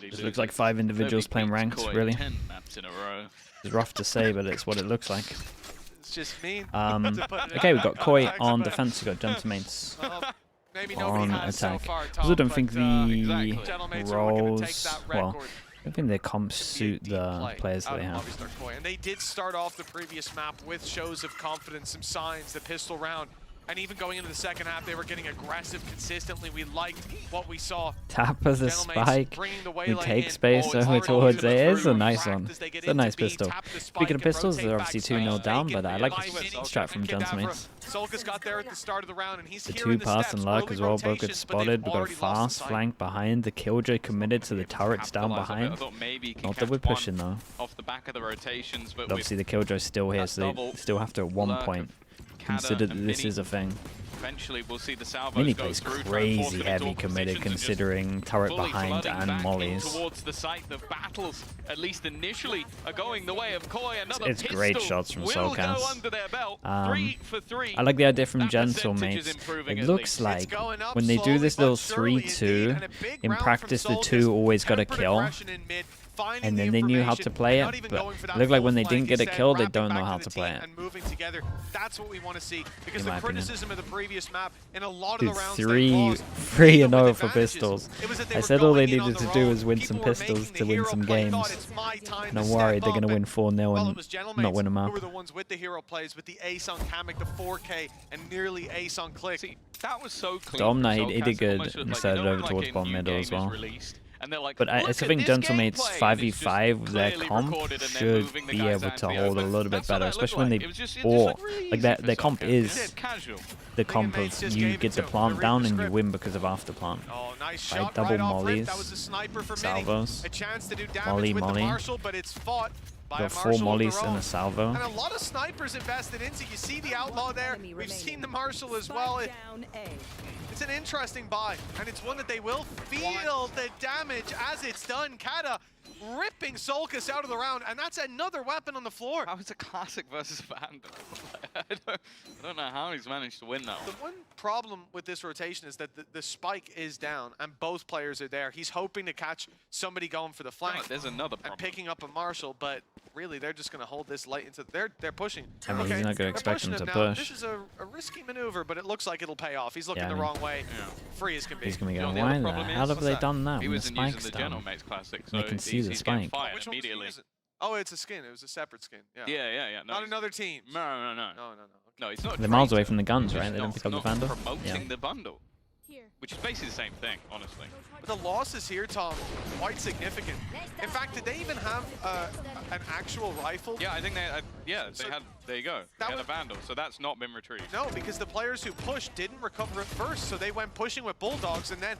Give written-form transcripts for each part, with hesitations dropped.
It looks like 5 individuals playing ranked, really. 10 maps in a row. It's rough to say, but it's what it looks like. It's just mean. Okay, we've got Koi on defense, we've got Gentlemates on attack. I also don't think the roles, well, I don't think the comps suit the players that they have. And they did start off the previous map with shows of confidence, some signs, the pistol round. And even going into the second half, they were getting aggressive consistently. We liked what we saw. Tap of the spike. We take space over towards it. It's a nice one. It's a nice pistol. Speaking of pistols, they're obviously 2-0 down, but I like the strat from Gentlemates. Solka's got there at the start of the round, and he's The here 2 in the pass steps. and luck Early as well. Both get rotations, but spotted. they've We've got a already lost fast the sight. flank behind. The Killjoy committed to the turrets down behind. Not that we're pushing though. Off the back of the rotations, but Obviously the Killjoy's still here, so they still have to at one point consider that this is a thing. Eventually, we'll see the salvos Mini go plays through, crazy heavy committed considering turret fully behind flooding and back mollies. towards the site. The battles, at least initially, are going the way of Koi. Another It's great shots from will Solkas. go under their belt. 3 for 3. I like the idea from That percentage Gentlemates. is improving It at looks least. like going up when they do this slowly little but surely, 3-2, indeed, and a big in round practice from the Solkas, 2 always got a tempered kill. aggression in mid, finding And the then they knew how to information, play not it, even but going for it that looked like full when they flank, didn't get a instead kill, they wrapping don't know back how the to play team it. and moving together. That's what we want to see, because In the my opinion. criticism of the previous map in a lot of Dude, the rounds 3-0 for pistols. I said all they needed to do was win some People were pistols making to the win hero some play, games. thought it's my time And I'm to worried step they're going to up, win 4-0 well, it and was not win a Gentlemates map. who were the ones with the hero plays, with the ace on Kamek, the 4K, and nearly ace on Click. See, that was so clean. Domna, from he did Solkas, good almost and like, started over like towards a bottom new middle game as is well. released, and they're like, But I "Look still at think this Gentlemates gameplay," and it's 5v5, just their clearly comp recorded and they're should moving the be guys able out to the hold a open. little bit That's what better, that looked especially when like. they It just or looked really like easy that. for Their comp Solkas. is Yeah, casual. the comp Mates of just you gave get it the to him. plant Read down the and you script. win because of after plant. Oh, nice Right, shot double right off rip. mollies, That was a sniper for salvos, Mini. A chance to do damage molly, with molly. the Marshall, but it's fought by a Got 4 Marshall of mollies their and own. a salvo. And a lot of snipers invested into. You see the outlaw there. We've seen the Marshall as well. It's an interesting buy, and it's one that they will feel the damage as it's done. Kata ripping Solkas out of the round, and that's another weapon on the floor. That was a classic versus Vandal. I don't know how he's managed to win that The one. one problem with this rotation is that the spike is down, and both players are there. He's hoping to catch somebody going for the flank. No, there's another problem. And picking up a Marshall, but really they're just going to hold this late into they're pushing. I mean, he's not going to they're expect pushing him to it now. push. This is a risky maneuver, but it looks like it'll pay off. He's looking Yeah, I the mean, wrong way. Yeah. Free as can be. He's going to You go, know, the why other the problem hell is- have they done that He when the wasn't using spike's the down? Gentlemates Classic, They so can see the he's getting spike. fired Which one's he immediately. using? Oh, it's a skin. It was a separate skin. Yeah. Yeah. No, Not he's- another team. No. No. No, he's not. They're miles traitor. away from the guns, He's right? just They don't not- pick up the not Vandal? promoting Yeah. the bundle, which is basically the same thing, honestly. But the losses here, Tom, quite significant. In fact, did they even have an actual rifle? Yeah, I think they. They So had. There you go. They that had a was- Vandal, so that's not been retrieved. No, because the players who pushed didn't recover it first, so they went pushing with Bulldogs, and then,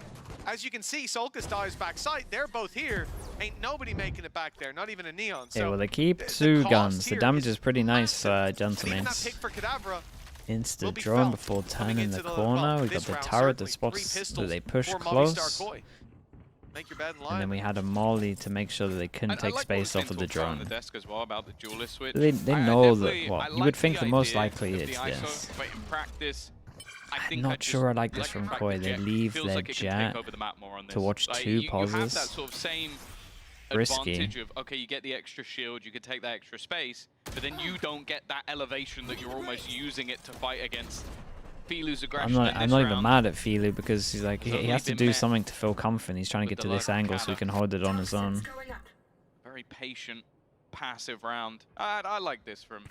as you can see, Solkas dives back side. They're both here. Ain't nobody making it back there, not even a Neon. Yeah, So well, they keep the 2 cost guns. The here damage is pretty nice, massive. Even that Gentlemates. pick for Kadabra will Insta be drone felt before coming 10 in into the well, corner. We got this the round, turret that certainly. 3 spots that pistols they push for close. Movistar Koi. Make your bed and lie. And then we had a molly to make sure that they couldn't I take like space what off of was the being talked about on drone. the desk as well about the duelist switch. They I know definitely- that, well, I you like would think the most idea likely of it's the ISO, this. but in practice, I I'm think not sure I like this a from cracked Koi. They jet leave feels their like it can jet take over the map more on to this. watch Like, 2 you have pauses. that sort of same Risky. advantage of, okay, you get the extra shield, you can take that extra space, but then you don't get that elevation that you're almost using it to fight against Filu's aggression. I'm not even mad at Filu because he's like, he only has to been do met something to feel confident. He's trying to with get to the this luck of angle so he Kata. can hold it on his own. Very patient, passive round. I like this from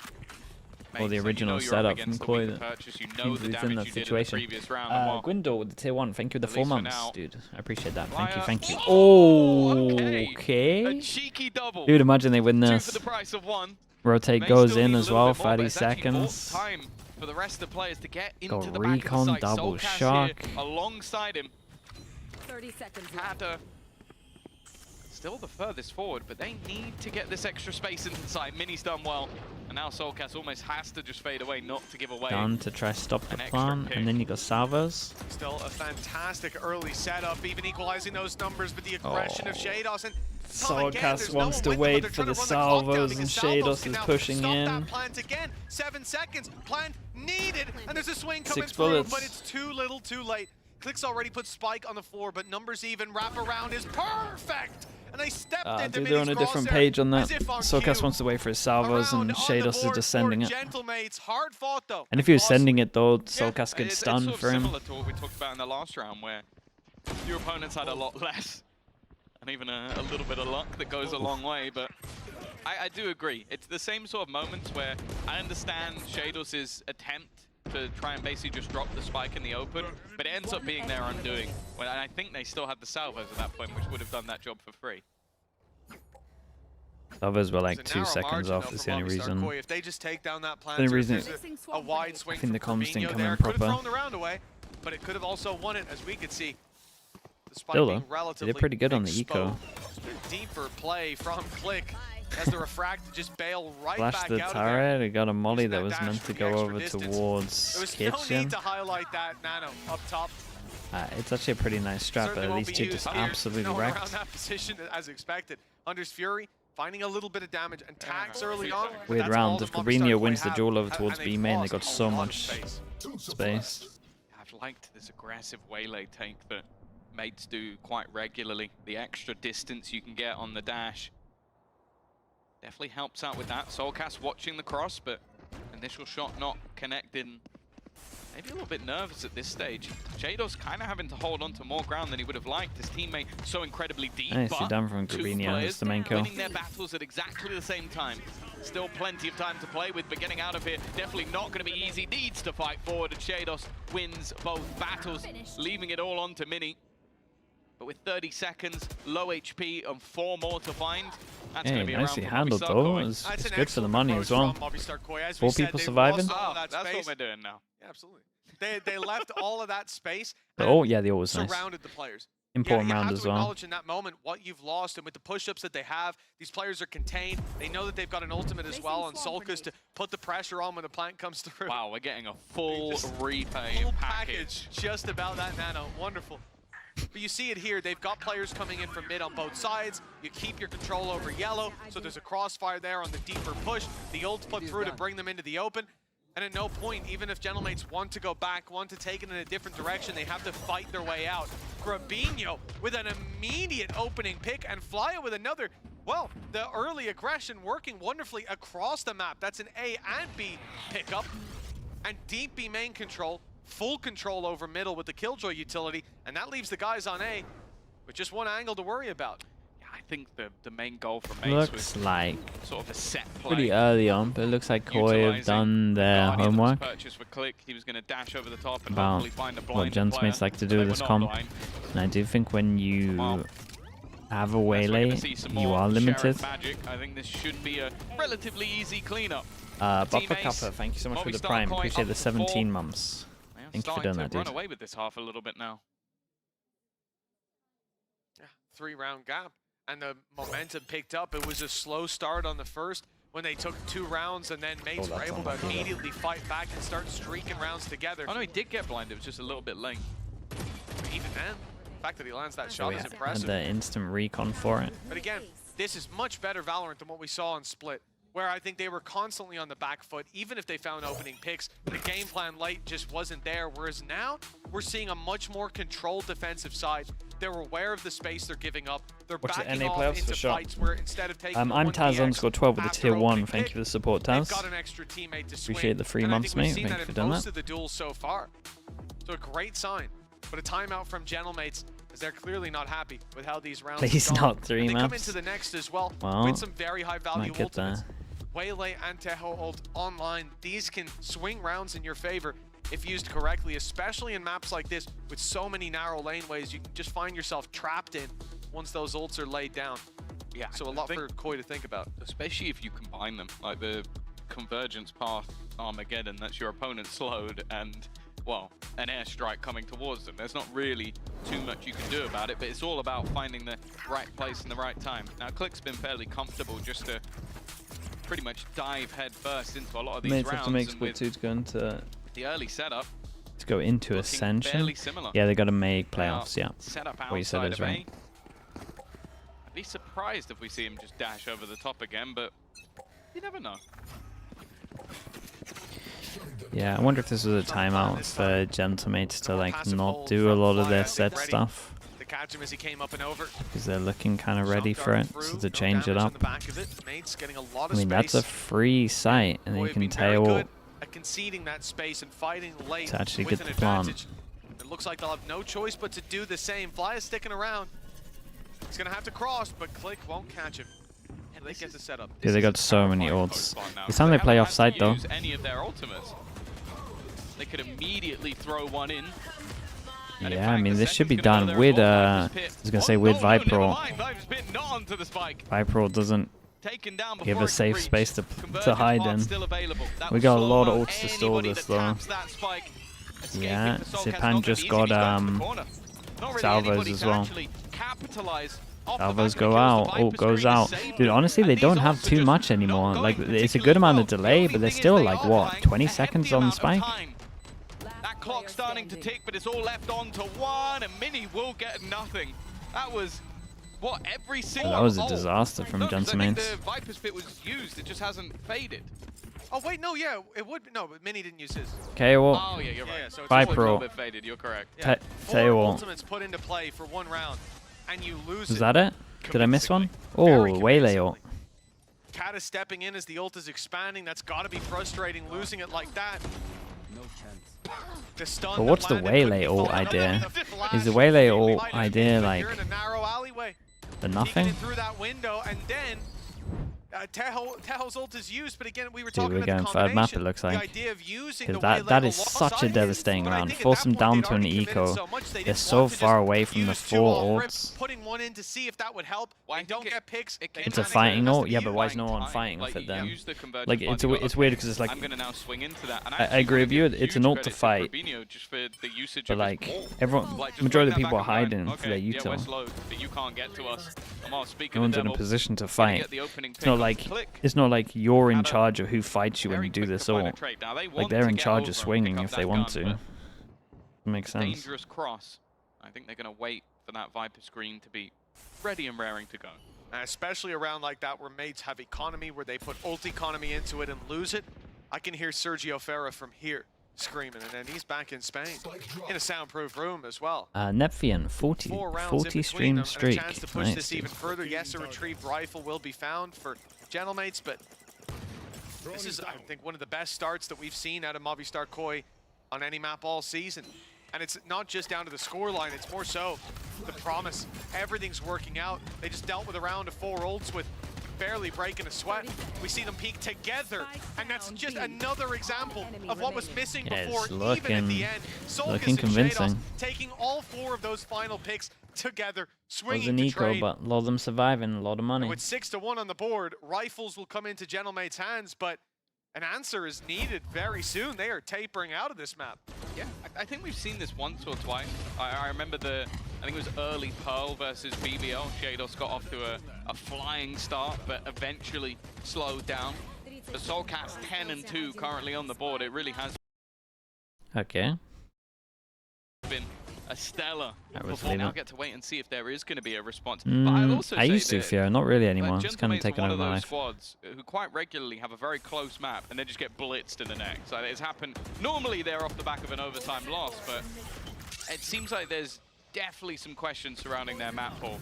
Or the Mates. original Like, you know you're up setup from against the Koi weaker that purchase, you know the he's in damage that you did in the situation. previous round. and while- Gwindor with the tier 1. Thank you for the At 4 least for months, now. dude. I appreciate that. Flyer. Thank you. Oh, Okay. okay. A cheeky double. Dude, imagine they win 2 this. for the price of 1. Rotate May goes still in need a as little well, bit more, but 30 it's actually bought seconds. time for the rest of the players to get into Got the back recon, of the site. double Solkas shock. here alongside him. 30 seconds left. Kata still the furthest forward, but they need to get this extra space into the site. Mini's done well, and now Solkas almost has to just fade away, not to give away. Done to try stop the an extra plan, pick. and then you got salvos. Still a fantastic early setup, even equalizing those numbers, but the aggression of Shados and Tom, again, Solkas there's wants no to one with them, wait but for they're the trying to run the clock down salvos, and because salvos Shados can is now pushing stop in. that plant again. 7 seconds. Plant needed, and there's a swing coming 6 through, bullets. but it's too little, too late. Click's already put Spike on the floor, but numbers even. Wrap around is perfect. And they stepped into dude, they're on a different page on that. Soulcast wants to wait for his salvos, and Shados is just sending it. Hard fought, though. And if he was sending it, though, Soulcast could stun for him. It's similar to what we talked about in the last round, where your opponents had a lot less. And even a little bit of luck that goes a long way, but I do agree. It's the same sort of moments where I understand Shados' attempt to try and basically just drop the spike in the open, but it ends up being their undoing. And I think they still had the salvos at that point, which would have done that job for free. Salvos were like 2 seconds off, that's the only reason. If they just take down that The only reason a wide swing I think the comms didn't come in could have proper. thrown the round away, but it could have also won it, as we could see. The spike Still being though, relatively they did pretty good on the eco. Deeper play from Click as the refract just bail right Flashed back the out turret, he got a molly Using that that was dash meant for to the go extra over distance. towards There was no Kitchen. need to highlight that Nano up top. It's actually a pretty nice strat, but Certainly at won't least be he just used here. absolutely No one wrecked. around that position as expected. Hunter's Fury finding a little bit of damage and tags early on. but Weird that's round. all If that Movistar Corbinho wins Koi the duel over have, towards and B they've main, they lost got a so lot of much space. I've liked this aggressive waylay take that mates do quite regularly. The extra distance you can get on the dash definitely helps out with that. Soulcast watching the cross, but initial shot not connecting. Maybe a little bit nervous at this stage. Shados kind of having to hold on to more ground than he would have liked. His teammate so incredibly deep, Nicely but done from two Corbinho, players that's the main kill. winning their battles at exactly the same time. Still plenty of time to play with, but getting out of here definitely not going to be easy. Needs to fight forward, and Shados wins both battles, leaving it all on to Mini. But with 30 seconds, low HP, and 4 more to find, that's going to be a round nicely for handled Movistar though. Koi. It's good for the money as well. 4 people surviving. That's what we're doing now. Yeah, absolutely. They left all of that space. Oh yeah, the ult was nice. Surrounded the players. Important you round have as to well. acknowledge in that moment what you've lost, and with the push-ups that they have, these players are contained. They know that they've got an ultimate as well on Solkas to put the pressure on when the plant comes through. Wow, we're getting a full repay Full package. just about that Nano. Wonderful. But you see it here, they've got players coming in from mid on both sides. You keep your control over yellow, so there's a crossfire there on the deeper push. The ult's put through to bring them into the open. And at no point, even if Gentlemates want to go back, want to take it in a different direction, they have to fight their way out. Grabinho with an immediate opening pick, and Flya with another. Well, the early aggression working wonderfully across the map. That's an A and B pickup. And deep B main control, full control over middle with the Killjoy utility, and that leaves the guys on A with just one angle to worry about. I think the main goal for Mace Looks was like sort of a set play. pretty early on, but it looks like Koi have done their homework Purchase for Click. He was going to dash over the top and about hopefully find a what blind Gentmates like to do with this comp. And I do think when you have a waylay, you are limited. Magic. I think this should be a relatively easy cleanup. Buffer Kappa, thank you so much for the prime. Appreciate the 17 months. Thank you for doing that, dude. Run away with this half a little bit now. Yeah, 3-round gap. And the momentum picked up. It was a slow start on the first when they took 2 rounds, and then mates were able to immediately fight back and start streaking rounds together. Oh no, he did get blinded. It was just a little bit late. But even then, the fact that he lands that shot is Had impressive. the instant recon for it. But again, this is much better Valorant than what we saw on Split, where I think they were constantly on the back foot. Even if they found opening picks, the game plan late just wasn't there. Whereas now, we're seeing a much more controlled defensive side. They're aware of the space they're giving up. They're Watch the backing NA off playoffs into for sure. fights where instead of taking I'm Taz_12 with the tier 1. Thank you for the support, Taz. Got an extra teammate to swing. Appreciate the 3 months, mate. Thank you for doing most that. of the duels so far. So a great sign. But a timeout from Gentlemates, as they're clearly not happy with how these rounds Please have gone. not 3 and they come maps. into the next as well, Well, with some very high value might get ultimates. there. Waylay and Teho ult online. These can swing rounds in your favor if used correctly, especially in maps like this with so many narrow laneways you can just find yourself trapped in once those ults are laid down. Yeah. So a lot for Koi to think about. Especially if you combine them, like the convergence path Armageddon, that's your opponent slowed and, well, an airstrike coming towards them. There's not really too much you can do about it, but it's all about finding the right place and the right time. Now, Click's been fairly comfortable just to pretty much dive head first into a lot of these Mates rounds. have to make and Split 2 to go into the early setup, Ascension. fairly similar. Yeah, they got to make playoffs. Yeah. Set up What you said outside is of right. A. I'd be surprised if we see him just dash over the top again, but you never know. Yeah, I wonder if this was a timeout for Gentlemates to like not do a lot of their set stuff. Catch him as he came up and over. Because they're looking kind of ready for it, so to change it up. I mean, that's a free site, and you can tell conceding that space and fighting late to actually with get an the plant. advantage. It looks like they'll have no choice but to do the same. Fly is sticking around. He's gonna have to cross, but Click won't catch him. And they get the setup. Yeah, they got so many ults. It's time they play off site though. Any of their ultimates. They could immediately throw one in. Yeah, I mean, this should be done with, I was going to say with Viper. Viper doesn't give a safe space to hide in. We got a lot of ults to stall this, though. Yeah, Zipan just got salvos as well. Salvos go out, ult goes out. Dude, honestly, they don't have too much anymore. Like, it's a good amount of delay, but they're still, like, what, 20 seconds on the spike? Clock starting to tick, but it's all left on to one, and Mini will get nothing. That was what every single. That was a disaster from Gentlemates. The Viper's Pit was used; it just hasn't faded. Oh wait, no, yeah, it would. No, but Mini didn't use his. Okay, well. Oh yeah, you're right. Yeah, so it's Viper a little bit faded. You're correct. Yeah. Tell you what. Ultimates put into play for one round, and you lose. Was that it? Did I miss one? Oh, Waylay ult. Kata stepping in as the ult is expanding. That's got to be frustrating, losing it like that. No chance. But what's the Waylay ult idea? Is the Waylay ult idea like the nothing? Through that window, and then Teho's ult is used, but again, we were Dude, talking we're going about third map, it looks like. Because that is such a devastating round. Force them down to an eco. They're so far away from the 4 ults. Putting one in to see if that would help. They don't get picks. It's a fighting ult? Yeah, but why is no one fighting with it then? Like, it's weird because it's like, I'm gonna now swing into that. I agree with you, it's an ult to fight. But like, everyone, majority of the people are hiding for their util. No one's in a position to fight. It's not like you're in charge of who fights you when you do this ult. Like, they're in charge of swinging if they want to. It makes sense. Dangerous cross. I think they're going to wait for that Viper screen to be ready and raring to go. Especially around like that where mates have economy, where they put ult economy into it and lose it. I can hear Sergio Ferra from here screaming, and then he's back in Spain in a soundproof room as well. Nephian, 40 stream streak. Chance to push this even further. Yes, a retrieved rifle will be found for Gentlemates, but this is, I think, one of the best starts that we've seen out of Movistar Koi on any map all season. And it's not just down to the scoreline, it's more so the promise. Everything's working out. They just dealt with a round of 4 ults with barely breaking a sweat. We see them peak together, and that's just another example of what was missing before, even at the end. Looking convincing. Taking all 4 of those final picks together, swinging was an eco, but a lot of them surviving, a lot of money. With 6-1 on the board, rifles will come into Gentlemate's hands, but an answer is needed very soon. They are tapering out of this map. Yeah, I think we've seen this once or twice. I remember I think it was early Pearl versus BBL. Shados got off to a flying start, but eventually slowed down. The Soulcast 10 and 2 currently on the board. It really has been a stellar performance. I'll get to wait and see if there is going to be a response. But I'll also I used to fear, not really anymore. It's kind of Gentlemates taken are over my one of those life. squads who quite regularly have a very close map and then just get blitzed in the next. So it's happened. Normally they're off the back of an overtime loss, but it seems like there's definitely some questions surrounding their map pool.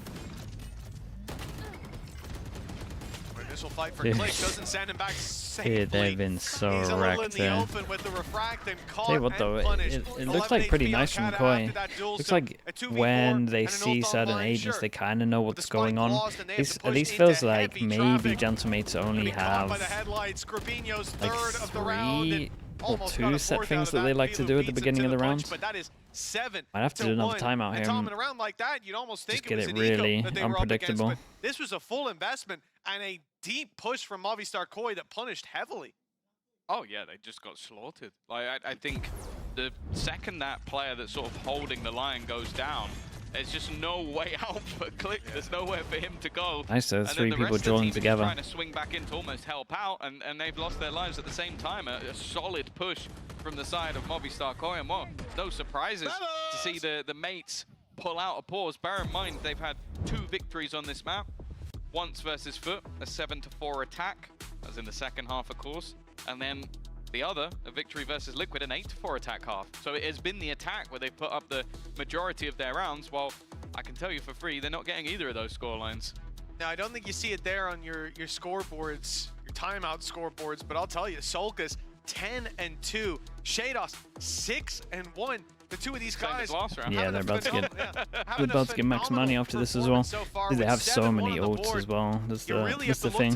Initial fight for Click doesn't send him back safely. Dude, they've been so He's a little in wrecked the there. open with the refract and caught Tell you what though, it looks like pretty nice from Koi. Looks like when they see certain agents, they kind of know what's going on. This at least feels like maybe Gentlemates only have like 3 or 2 set things that they like to do at the beginning of the round. Might have to do another timeout here and just get it really unpredictable. This was a full investment and a deep push from Movistar Koi that punished heavily. Oh yeah, they just got slaughtered. Like I think the second that player that's sort of holding the line goes down, there's just no way out for Click. There's nowhere for him to go. Nice, so 3 people joining together. Trying to swing back in to almost help out, and they've lost their lives at the same time. A solid push from the side of Movistar Koi, and well, no surprises to see the mates pull out a pause. Bear in mind, they've had 2 victories on this map. Once versus Foot, a 7-4 attack, as in the second half, of course, and then The other, a victory versus Liquid, an 8-4 attack half. So it has been the attack where they've put up the majority of their rounds, while I can tell you for free, they're not getting either of those scorelines. Now, I don't think you see it there on your scoreboards, your timeout scoreboards, but I'll tell you, Solkas 10-2, Shados 6-1. The two of these guys, last round. Yeah, they're about to get max money after this as well. They have so many ults as well. That's the thing.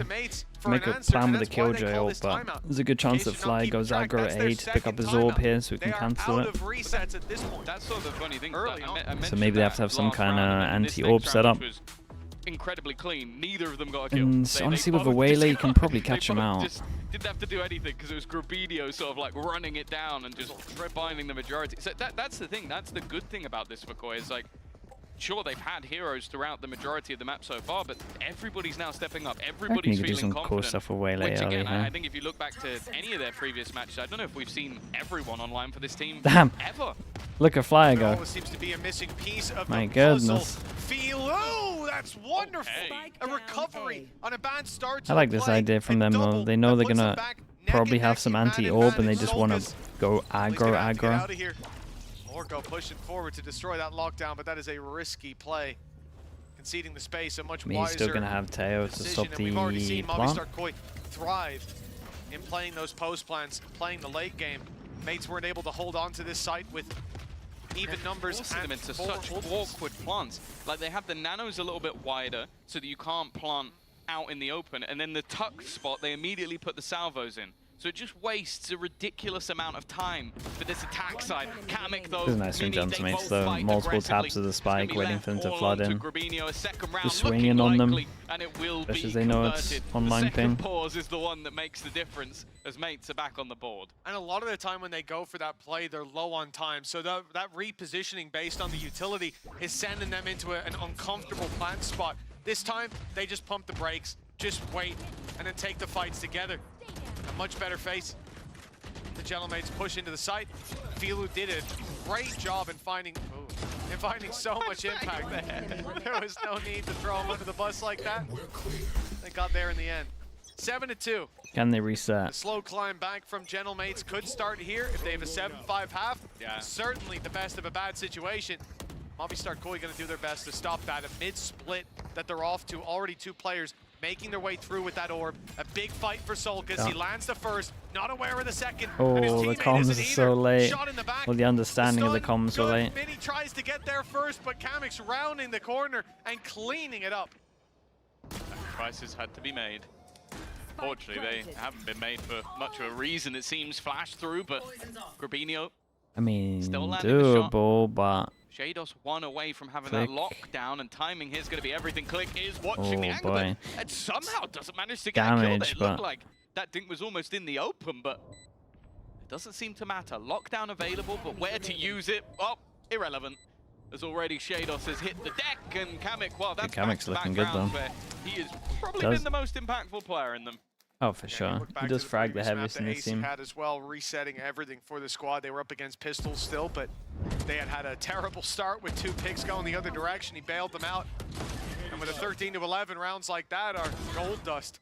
Make a plan with the Killjoy ult, but there's a good chance that Fly goes aggro at 8 to pick up his orb here so we can cancel it. That's sort of the funny thing. So maybe they have to have some kind of anti-orb setup. Incredibly clean. Neither of them got a kill. And honestly, with a Waylay, you can probably catch him out. Just didn't have to do anything because it was Grabinio sort of like running it down and just binding the majority. So that's the thing. That's the good thing about this for Koi is like, sure, they've had heroes throughout the majority of the map so far, but everybody's now stepping up. Everybody's feeling confident. Cool stuff with Waylay which again, early, I think if you look back to any of their previous matches, I don't know if we've seen everyone online for this team ever. Look at Flyer go. Always seems to be a missing piece of My the goodness. Oh, that's wonderful. A recovery on a bad start to I like this idea from them though. They know they're gonna probably have some anti-orb and they just want to go aggro. Or go pushing forward to destroy that lockdown, but that is a risky play. Conceding the space, a much wiser he's still gonna have Teo to stop the We've already seen plant. Movistar Koi thrive in playing those post plans, playing the late game. Mates weren't able to hold on to this site with even numbers forcing them into such awkward plants. Like they have the nanos a little bit wider so that you can't plant out in the open, and then the tuck spot they immediately put the salvos in. So it just wastes a ridiculous amount of time for this attack side. Kamek though, this is nice from John's mates though. Multiple taps of the spike, waiting for them to flood in. Just swinging on them, especially as they know it's online ping. The pause is the one that makes the difference as mates are back on the board. And a lot of the time when they go for that play, they're low on time. So that repositioning based on the utility is sending them into an uncomfortable plant spot. This time, they just pump the brakes, just wait, and then take the fights together. A much better face. The Gentlemates push into the site. Filu did a great job in finding so much impact there. There was no need to throw him under the bus like that. They got there in the end. 7-2. Can they reset? The slow climb back from Gentlemates could start here if they have a 7-5 half. Yeah. Certainly the best of a bad situation. Movistar Koi going to do their best to stop that. A mid-split that they're off to. Already 2 players making their way through with that orb. A big fight for Solkas. Yeah. He lands the first, not aware of the second. Oh, the comms is so late. Well, the understanding of the comms were late. Mini tries to get there first, but Kamek's rounding the corner and cleaning it up. Sacrifices had to be made. Fortunately, they haven't been made for much of a reason, it seems. Flash through, but Grabinio, I mean, still landing the shot. doable, but Shados one away from having that lockdown, and timing here's going to be everything. Click is watching the angle, boy. and somehow doesn't manage to get Damage, a kill. It looked like that dink was almost in the open, but it doesn't seem to matter. Lockdown available, but where to use it? Oh, irrelevant. As already Shados has hit the deck, and Kamek, well, that's Kamek's looking good though. He has probably been the most impactful player in them. Oh, for sure. He does frag the heaviest in this team. Had as well, resetting everything for the squad. They were up against pistols still, but they had a terrible start with 2 picks going the other direction. He bailed them out. And with a 13-11 rounds like that are gold dust.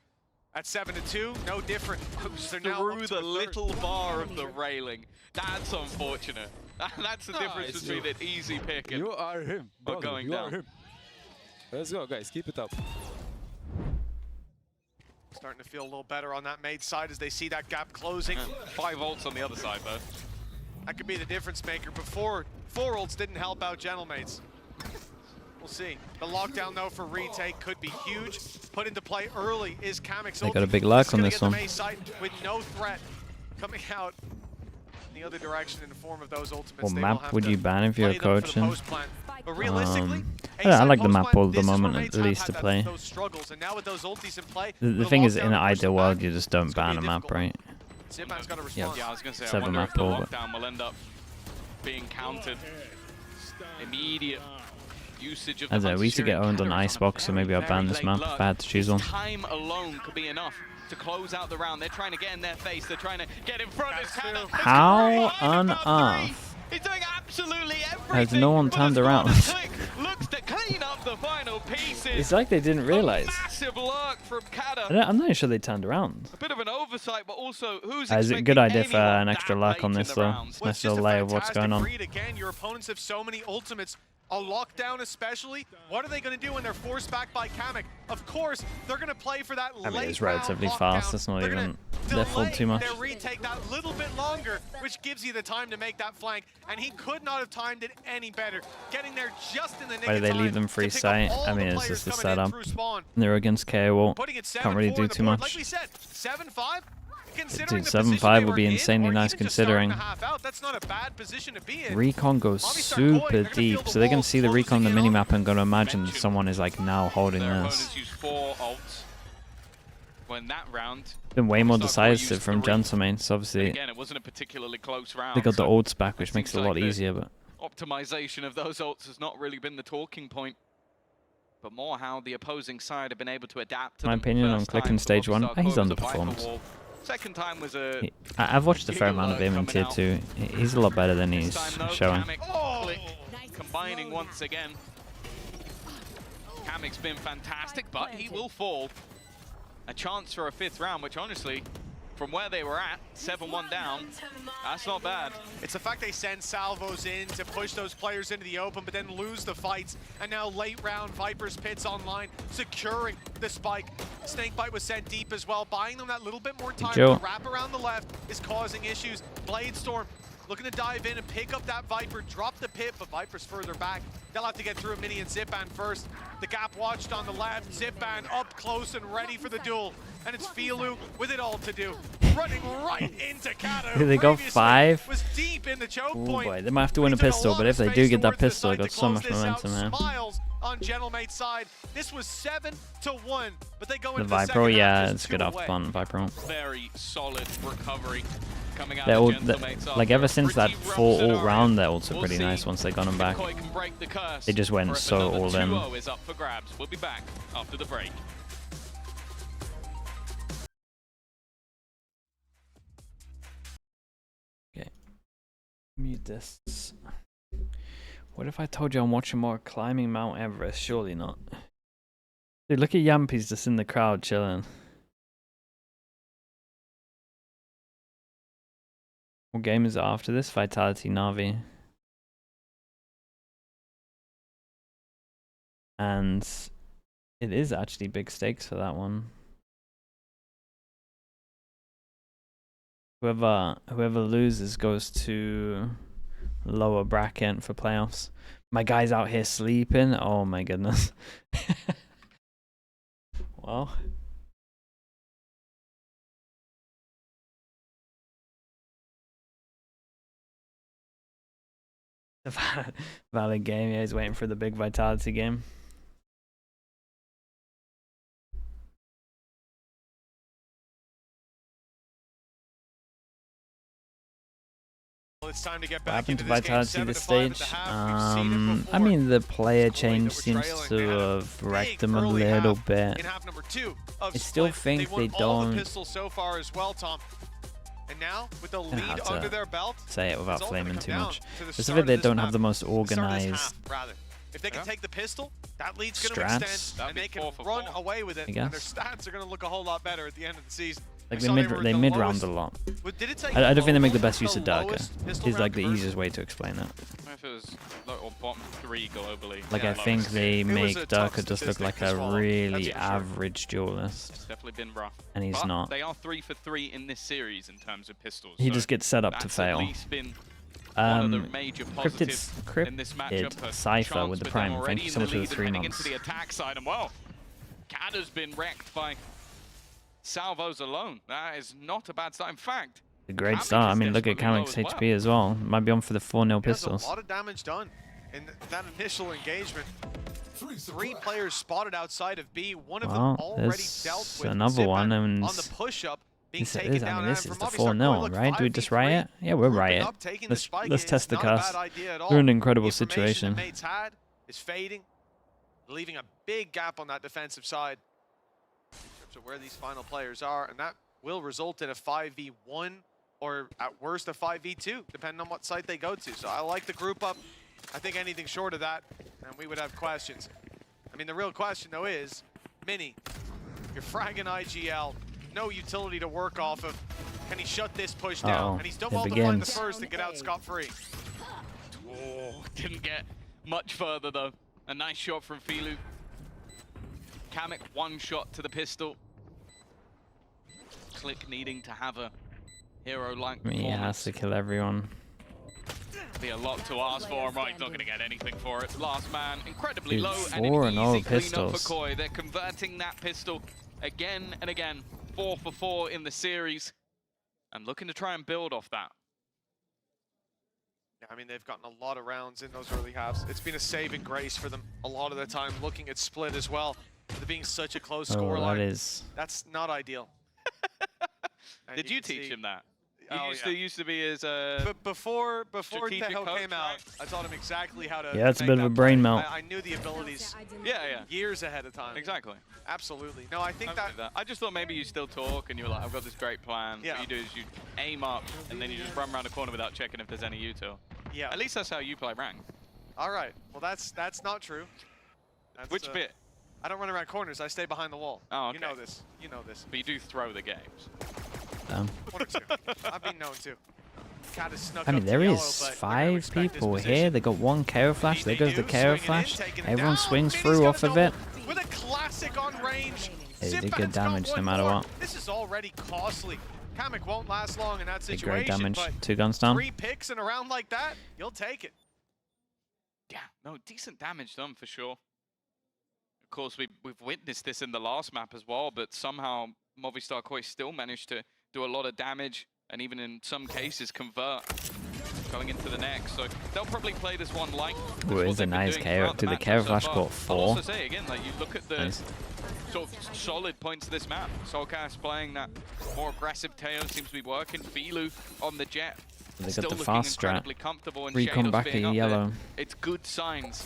At 7-2, no different. Through the little bar of the railing. That's unfortunate. That's the difference between an easy pick and you are him. Brother, going you down. Are him. Let's go, guys. Keep it up. Starting to feel a little better on that made side as they see that gap closing. 5 ults on the other side, though. That could be the difference maker. Before, 4 ults didn't help out Gentlemates. We'll see. The lockdown, though, for retake could be huge. Put into play early is Kamek's They got a big luck on this one. With no threat coming out in the other direction in the form of those ultimates. What map would you ban if you're coaching? But realistically, I like the map all at the moment, at least to play. And now with those ultis in play, The thing is, in an ideal world, you just don't ban a map, right? Zipman's got to respond. Yeah, I was going to say, I 7 wonder map if the all, but lockdown will end up being countered. Immediate usage of the we used to get owned on Icebox, so maybe I'll ban this map if I had to choose one. Time alone could be enough to close out the round. They're trying to get in their face. They're trying to get in front of Canada. How on earth He's doing absolutely everything. has no one turned around? Looks to clean up the final pieces. It's like they didn't realize. Massive lurk from Kada. I'm not sure they turned around. A bit of an oversight, but also who's Is it a good idea for an extra luck on this though? It's a nice little lay of what's going on. Again, your opponents have so many ultimates. A lockdown especially. What are they going to do when they're forced back by Kamek? Of course, they're going to play for that I mean, late it's relatively round fast. lockdown. It's not They're even gonna their fault too much. Their retake that little bit longer, which gives you the time to make that flank. And he could not have timed it any better. Getting there just in the nick Why do of they time leave them free to pick sight? up all I mean, the it's players just a coming in setup. through spawn. They're against KO. Putting it Can't really 7-4 do on the too board. much. Like we said, 7-5. Dude, 7-5 would be insanely nice considering. That's not a bad position to be in. Recon goes super deep, so they can see the recon on the minimap and gonna imagine someone is like now holding this. Used 4 ults. When that round, Been way more decisive from Gentlemen, so obviously again, it wasn't a particularly close round. they got the so ults back, which it makes it seems a like lot the easier. But optimization of those ults has not really been the talking point, but more how the opposing side have been able to adapt to my them. opinion on First clicking time, stage 1, Obviously, he's Dark was a Viper underperformed. wall. Second time was a I've watched a fair amount of him in tier 2. He's a lot better than he's this time, though, showing. Kamek click, combining once again. Kamek's been fantastic, but he will fall. A chance for a 5th round, which honestly, from where they were at, 7-1 down, that's not bad. It's the fact they send salvos in to push those players into the open, but then lose the fights. And now late round, Viper's Pit's online, securing the spike. Snakebite was sent deep as well, buying them that little bit more time. The wrap around the left is causing issues. Bladestorm looking to dive in and pick up that Viper, drop the pit, but Viper's further back. They'll have to get through a mini and Zipan first. The gap watched on the left, Zipan up close and ready for the duel. And it's Filu with it all to do. Running right into Kato. They got 5. Was deep in the choke point. Boy, they might have to win a pistol, but if they do get that pistol, they got so much momentum here. Smiles on Gentlemate's side. This was 7-1, but they go The into the Viper, second yeah, half it's good off fun, Viper. Very solid recovery coming out They're of all, Gentlemate's like ever since that pretty rough 4 scenario. all round, they're also We'll pretty see nice once they got them back. Koi can break the curse, They just went or if so another all in. 2-0 is up for grabs. We'll be back after the break. Okay. Mute this. What if I told you I'm watching more climbing Mount Everest? Surely not. Dude, look at Yampies just in the crowd chilling. What game is it after this? Vitality Navi. And it is actually big stakes for that one. Whoever loses goes to lower bracket for playoffs. My guy's out here sleeping. Oh my goodness. Well. Valid game. Yeah, he's waiting for the big Vitality game. It's time to get What back happened into to this game. Vitality 7-5 this at stage? the half. We've seen it I before. mean, the player change That we're seems trailing. to They had have wrecked big them a early little half bit. in half number 2 of I still Split. think won they all the don't pistols so far as well, Tom. And now with the lead have under to their belt, say it without it's all gonna flaming come too down much. to the Just start if they of this don't have map. the most Start of this organized half, rather. If they can take the pistol, that lead's going to strats, extend, and they can 4 for run 4. away with it, I and their guess. stats are going to look a whole lot better at the end of the season. Like I they saw mid were they the mid round lowest- a lot. Did it say I don't think they make the best the use of Durka. lowest pistol Is round like the conversion? easiest way to explain it. If it was low or bottom 3 globally. Like yeah, I think lowest. they was make a tough Durka just look statistic like to a swallow, that's really for sure. average duelist, It's definitely been rough. and he's But not. They are 3 for 3 in this series in terms of pistols. He so just gets set up to that's fail. At least been one of the major positives Cryptid in this matchup. A Cypher chance with the them Prime. already Thank you in so much for the lead and 3 heading months. into the attack side, and well, Kada's been wrecked by salvos alone. That is not a bad start. In fact, A great Kamek start. I is mean, look at desperately low Kamek's as well. HP as well. Might be on for the 4-0 He has pistols. a lot of damage done in that initial engagement. 3 players spotted outside of B. One of them Well, already there's dealt with another Zipan one, and on the push-up, being This taken is, down. I mean, and this is from the Movistar, 4-0, look, right? Do we 5v3, just riot? Yeah, we're grouping riot. up, taking the spike Let's is test the not a bad cast. idea at all. We're in an incredible The information situation. the mates had is fading, leaving a big gap on that defensive side in terms of where these final players are, and that will result in a 5v1 or at worst a 5v2, depending on what site they go to. So I like the group up. I think anything short of that, and we would have questions. I mean, the real question, though, is, Mini, you're fragging IGL, no utility to work off of. Can he shut this push down? And he's done well to find the first and get out scot-free. Oh, didn't get much further, though. A nice shot from Filu. Kamek, one shot to the pistol. Click needing to have a hero-like performance. He has to kill everyone. Be a lot to ask for him, right? He's not going to get anything for it. Last man, incredibly Dude, low, and 4 an and 0 easy cleanup pistols. for Koi. They're converting that pistol again and again. 4 for 4 in the series, and looking to try and build off that. Yeah, I mean, they've gotten a lot of rounds in those early halves. It's been a saving grace for them a lot of the time, looking at split as well. With it being such a close scoreline. That's not ideal. Did you teach him that? Oh, He used to be his But before strategic Tejo coach, came out, right? I taught him exactly how to. Yeah, it's a make bit of a that brain play. melt. I knew the abilities Yeah. years ahead of time. Exactly. Absolutely. No, I think that. I just thought maybe you still talk and you were like, I've got this great plan. Yeah. What you do is you aim up and then you just run around the corner without checking if there's any util. Yeah. At least that's how you play rank. All right. Well, that's not true. That's, Which bit? I don't run around corners. I stay behind the wall. Oh, okay. You know this. You know this. But you do throw the games. One or two. I've been known to. Cat is snuck I mean, up to there yellow, is but 5 respect his people position. here. They got 1 KO flash. There goes the KO flash. Everyone down. swings Mini's through got off a of it. double With a classic on range. They did Zip good Band's got damage no one matter more. what. This is already costly. Kamek won't last long in that Big situation, great damage. but 2 guns down. 3 picks in a round like that, you'll take it. Yeah, no, decent damage done for sure. Of course, we've witnessed this in the last map as well, but somehow Movistar Koi still managed to do a lot of damage and even in some cases convert going into the next. So they'll probably play this one like Ooh, it's a nice KO. Dude, the KO flash got I'll 4. also say again, like you look at the Nice. sort of solid points of this map. Soulcast playing that more aggressive Teo seems to be working. Filu on the jet. They Still got the looking fast strat. incredibly comfortable and Recon Shadows back being at up yellow. there. It's good signs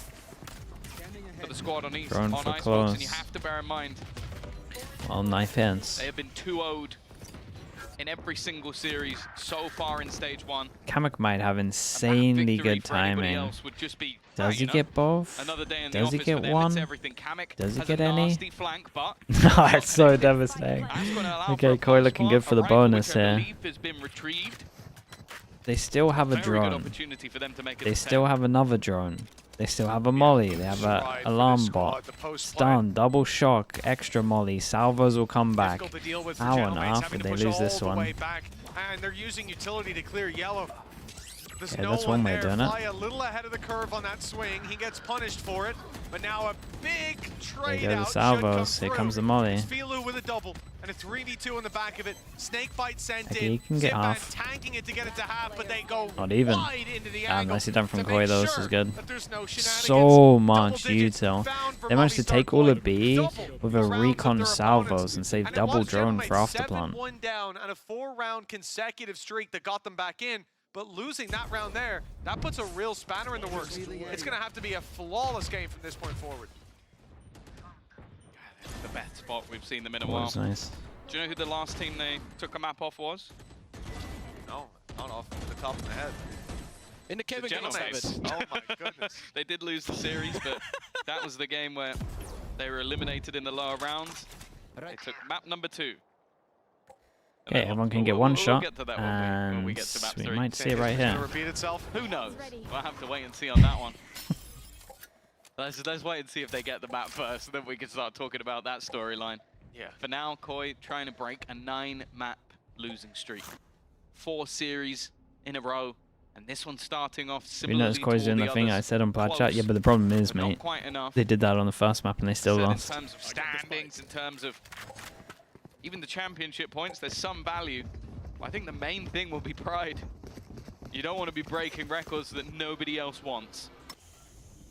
for the squad on East, Drone on for Icebox, and you close. have to bear in mind Well, knife hands. they have been 2-0'd in every single series so far in stage 1. Kamek might have A map insanely victory good for anybody timing. else would just be, Does he you know, get both? another day in the Does he office get for them. one? It's everything. Kamek Does he has get a any? nasty flank, but No, it's so devastating. that's gonna allow for Okay, a Koi close looking spot, good for a the rifle bonus which I here. believe has been retrieved. They still have a Very good drone. opportunity for them to make it They a still 10. have another drone. They still have a molly. They have a Stride for alarm this squad, bot. the post Stun, double shock, extra molly. Salvos will come back. Difficult to deal with for Hour and a Gentleman's, half having if to they push lose all this the one. way back, and they're using utility to clear yellow. There's Yeah, no that's one way there. of doing it. Fly a little ahead of the curve on that swing. He gets punished for it, but now a big trade There go the out salvos. should Here come comes the through. molly. It's Filu with a double and a 3v2 in the back of it. Snakebite sent Okay, in. he can get Zip Band off. tanking it to get it to half, but they go Not even. wide into the Ah, angle nicely done from to Koi make though. This sure is good. that there's no So shenanigans. much Double digits util. found for They managed to Movistar take all Koi. of B Double with a rounds of recon their salvos opponents. and save And it double was drone for Gentleman's afterplan. 7-1 down and a 4-round consecutive streak that got them back in. But losing that round there, that puts a real spanner in the works. It's going to have to be a flawless game from this point forward. The best spot we've seen them in a That while. was nice. Do you know who the last team they took a map off was? No, not off the top of the head. In the Kevin Gentleman's. Oh my goodness. They did lose the series, but that was the game where they were eliminated in the lower rounds. They took map number 2. And Okay, then everyone can get we'll one shot, get to that when we and get to map we 3. might see it right It's gonna here. repeat itself. Who knows? We'll have to wait and see on that one. Let's wait and see if they get the map first, and then we can start talking about that storyline. Yeah. For now, Koi trying to break a 9-map losing streak. 4 series in a row, and this one starting off You similarly notice Koi's to all doing the thing I others. said on Plat Chat. Close, Yeah, but the problem is, but not mate, quite enough. they did that on the first map and they still Said lost. In terms of standings, in terms of even the championship points, there's some value. I think the main thing will be pride. You don't want to be breaking records that nobody else wants.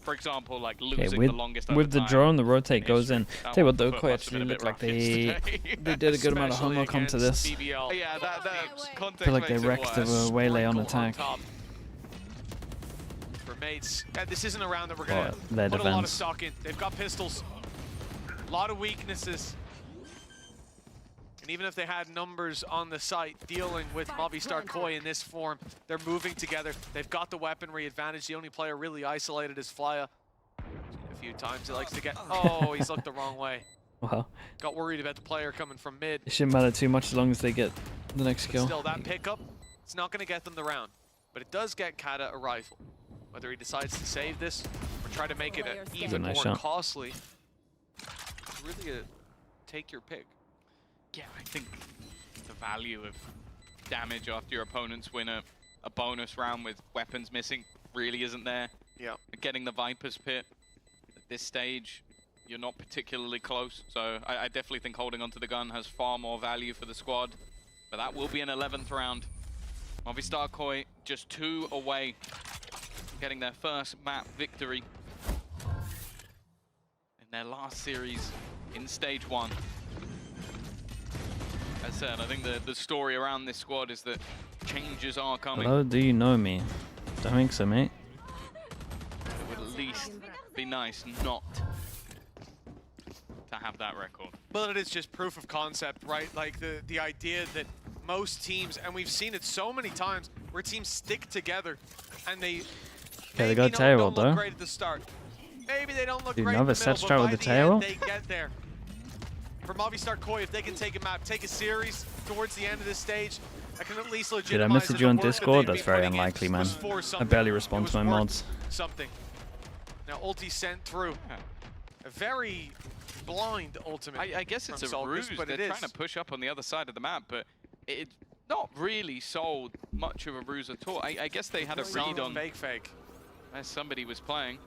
For example, like Okay, losing the longest with the overtime drone, the rotate in goes in. history. That Tell you one what, though, foot Koi must have been actually a look bit like rough they yesterday. did a good amount of Especially homework onto against this. BBL. Yeah, that I context feel like they makes it wrecked worse. the waylay on Sprinkle attack. top. For mates, this isn't a round that we're going to Their put a lot of defense. stock in. They've got pistols. A lot of weaknesses. And even if they had numbers on the site dealing with Movistar Koi in this form, they're moving together. They've got the weaponry advantage. The only player really isolated is Flya. few times. He likes to get... Oh, he's looked the wrong way. Well, Got worried about the player coming from mid. it shouldn't matter too much as long as they get the next But kill. still, that pickup, it's not going to get them the round. But it does get Kata a rifle. Whether he decides to save this or try to make it even nice more shot. costly, it's really a take your pick. Yeah, I think the value of damage after your opponents win a bonus round with weapons missing really isn't there. Yeah. Getting the Viper's Pit at this stage, you're not particularly close. So I definitely think holding onto the gun has far more value for the squad. But that will be an 11th round. Movistar Koi just 2 away, getting their first map victory in their last series in stage 1. As I said, I think the story around this squad is that changes are coming. Hello, do you know me? Don't think so, mate. It would at least be nice not to have that record. But it is just proof of concept, right? Like the idea that most teams, and we've seen it so many times, where teams stick together and they They got tail don't look though. great at the start. Maybe they don't look Dude, great another in the middle, set but strat by with the the tail? end, they get there. For Movistar Koi, if they can take a map, take a series towards the end of this stage, I can at least legitimize Did I that message the you on work that Discord? they've That's been very putting in unlikely, man. was for I something. barely It respond was to my worth mods. Something. Now ulti sent through. A very blind ultimate. I guess it's from a Sulcas, ruse. but They're it trying to is. push up on the other side of the map, but it's not really sold much of a ruse at all. I guess they had a read on fake. as somebody was playing.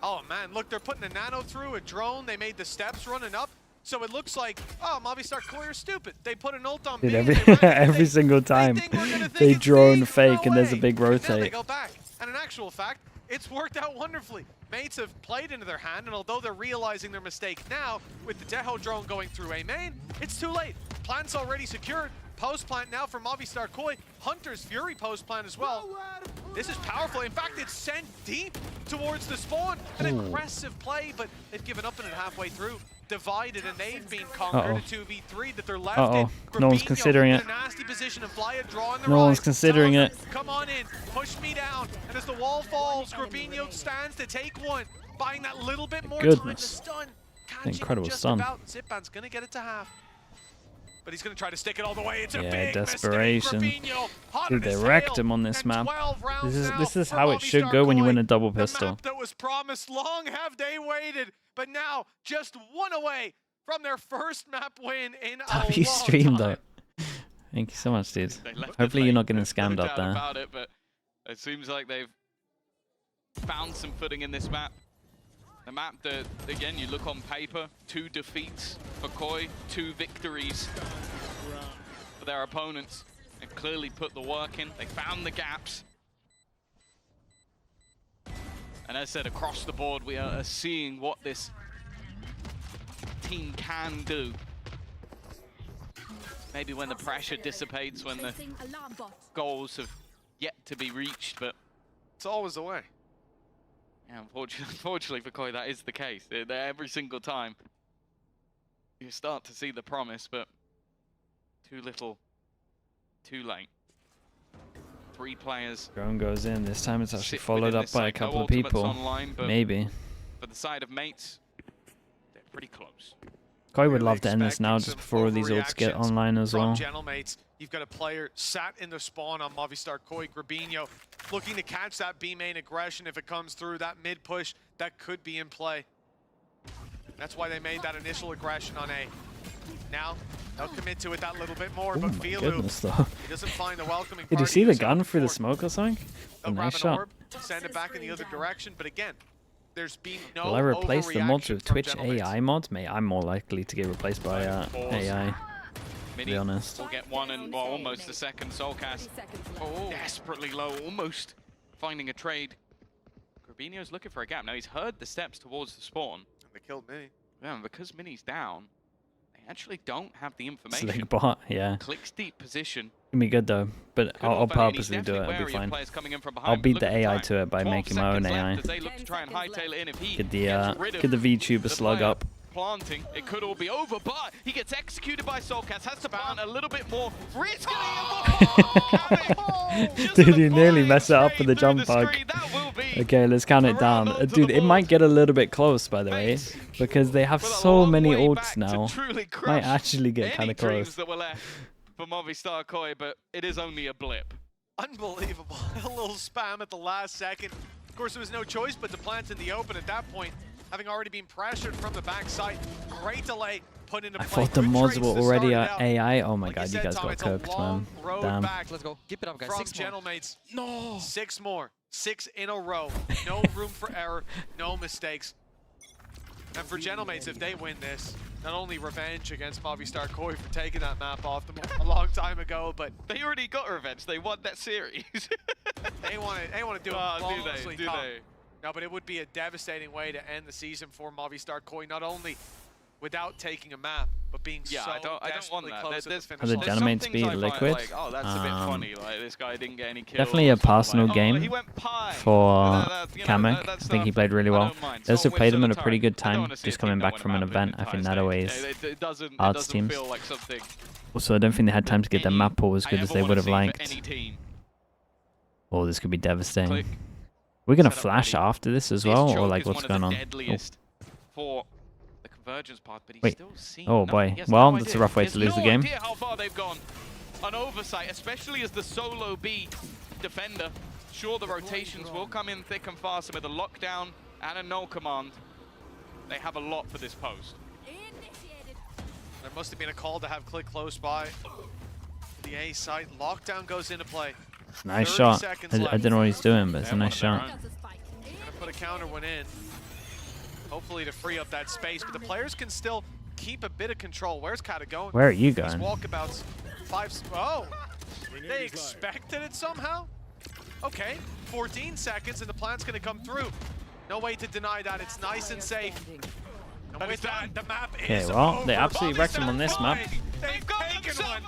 Oh man, look, they're putting a nano through, a drone, they made the steps running up, so it looks like, oh, Movistar Koi are stupid. They put an ult on Dude, B, every they ran every they- single they time think we're gonna think they it's drone B. fake No and there's a way. big And then they rotate. go back, and in actual fact, it's worked out wonderfully. Mates have played into their hand, and although they're realizing their mistake now, with the Deho drone going through A main, it's too late. Plant's already secured. Post plant now for Movistar Koi. Hunter's Fury post plant as well. This is powerful. In fact, it's sent deep towards the spawn. An aggressive play, but they've given up on it halfway through. Divided, and they've been conquered. A 2v3 that they're left in. No one's Grabinho considering in it. a nasty position, and Flya drawing the No one's rise. considering Tells it. them, come on in, push me down. And as the wall falls, Grabinho stands to take one, buying that little bit more time to Goodness. stun. Catching Incredible just stun. about. Zipban's gonna get it to half. But he's going to try to stick it all the way. It's a Yeah, big desperation. mistake. Grabinho, hot Dude, on his they wrecked tail, him on this and map. 12 rounds This now is for how it should Movistar go when you Koi. win a double The pistol. map that was promised, long have they waited, but now just one away from their first map win in a W long stream time. though. Thank you so much, dude. They left it Hopefully you're late, not getting there's no scammed up doubt there. about it, but it seems like they've found some footing in this map. A map that, again, you look on paper, 2 defeats for Koi, 2 victories for their opponents. They've clearly put the work in. They found the gaps. And as I said, across the board, we are seeing what this team can do. Maybe when the pressure dissipates, when the goals have yet to be reached, but It's always the way. yeah, unfortunately for Koi, that is the case. Every single time you start to see the promise, but too little, too late. 3 players. Drone goes in. This time it's actually sit followed within up this by a site. No couple of ultimates people. online, but Maybe. for the side of mates, they're pretty close. Koi would Really love to end this now expecting just some before these ults get overreactions online as from well. Gentlemates. You've got a player sat in the spawn on Movistar Koi, Grabinho, looking to catch that B main aggression if it comes through, that mid push that could be in play. That's why they made that initial aggression on A. Now, they'll commit to it that little bit more, Oh but my Filu, goodness though. he doesn't find the welcoming Did you party see he the was gun hoping through the for. smoke or something? They'll grab Nice an shot. orb, send it back in the other direction, but again, there's been no Will I replace the mods overreaction with from Twitch Gentlemates. AI mods? Mate, I'm more likely to get replaced by AI. Mini be honest. will get one and well, almost a second. Soulcast desperately low, almost finding a trade. Grabinho's looking for a gap. Now he's heard the steps towards the spawn. They killed Mini. Yeah, and because Mini's down, they actually don't have the Slick information. bot, yeah. Clicks deep position. Gonna be good though, but Could I'll all value, and he's purposely do it. definitely It'll be wary of fine. players coming in from behind, I'll but beat look the at AI time. to it by 12 making my own seconds AI. left as they look to try and hightail it in. If he Get gets the rid of VTuber slug player, up. planting, it could all be over, but he gets executed by Soulcast, has to plant a little bit more riskily. Dude, you nearly mess it up with the jump bug. Okay, let's count it down. Dude, it might get a little bit close, by the way, because they have so many ults now. Might actually get kind of close. That were left for Movistar Koi, but it is only a blip. Unbelievable. A little spam at the last second. Of course, there was no choice but to plant in the open at that point, having already been pressured from the backside. Great delay put into play. I thought the mods were already at AI. Oh my god, you guys got cooked, man. Damn. Let's go. Keep it up, guys. From 6 more. Gentlemates. No. 6 more. 6 in a row. No room for error. No mistakes. And for Gentlemates, if they win this, not only revenge against Movistar Koi for taking that map off them a long time ago, but they already got revenge. They won that series. they want to do it flawlessly. Do they? No, but it would be a devastating way to end the season for Movistar Koi, not only without taking a map, but being so I don't want that. close to the Have the Gentlemates be liquid? Like, oh, that's a bit funny. Like, this guy didn't get any kills. Definitely a personal game he went pie. for Kamek. I think he played really well. They also played him at a pretty good time, just coming back from an event. I think that always adds teams. Also, I don't think they had time to get their map pool as good as they would have liked. Oh, this could be devastating. We're going to flash after this as well, or like what's going on? For the convergence part, but wait. Still seen Oh boy. Well, that's a rough way to lose the game. How far they've gone. An oversight, especially as the solo B defender. Sure, the rotations will come in thick and fast, and with a lockdown and a null command, they have a lot for this post. There must have been a call to have Click close by the A site. Lockdown goes into play. Nice shot. I don't know what he's doing, but it's a nice shot. Gonna put a counter one in, hopefully to free up that space. But the players can still keep a bit of control. Where's Kata going? Where are you These going? walkabouts. Oh, they expected it somehow. Okay, 14 seconds, and the plant's gonna come through. No way to deny that. It's nice and safe. And with that, the map is well, over. they absolutely wrecked him on this map. They've taken one.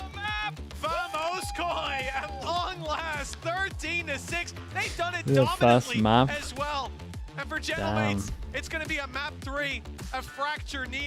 Vamos Koi at long last, 13-6. They've done it dominantly map. as well. And for Gentlemates, it's going to be a map 3, a fracture needed.